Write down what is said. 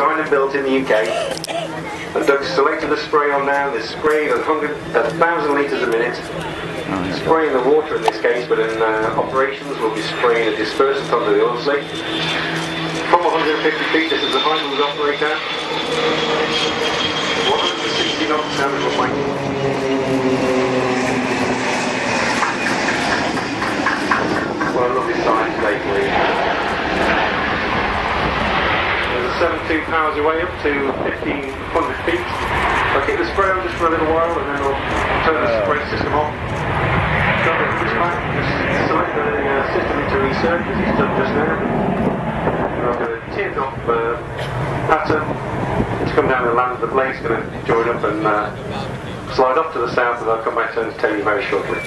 designed and built in the UK. And Doug's selected the spray on now. They're spraying at 1,000 litres a minute. Spraying the water in this case, but in operations we'll be spraying a dispersant onto the oil slick. From 150 feet, this is the height we'll operate at. 160 knots down the runway. What a lovely sight today for you. There's a 7.2 powers your way up to 1,500 feet. I'll keep the spray on just for a little while and then I'll turn the spray system off. Just select the system into research as it's done just now. And I've got a teardrop pattern to come down and land. The blade's going to join up and slide off to the south, and I'll come back to tell you very shortly.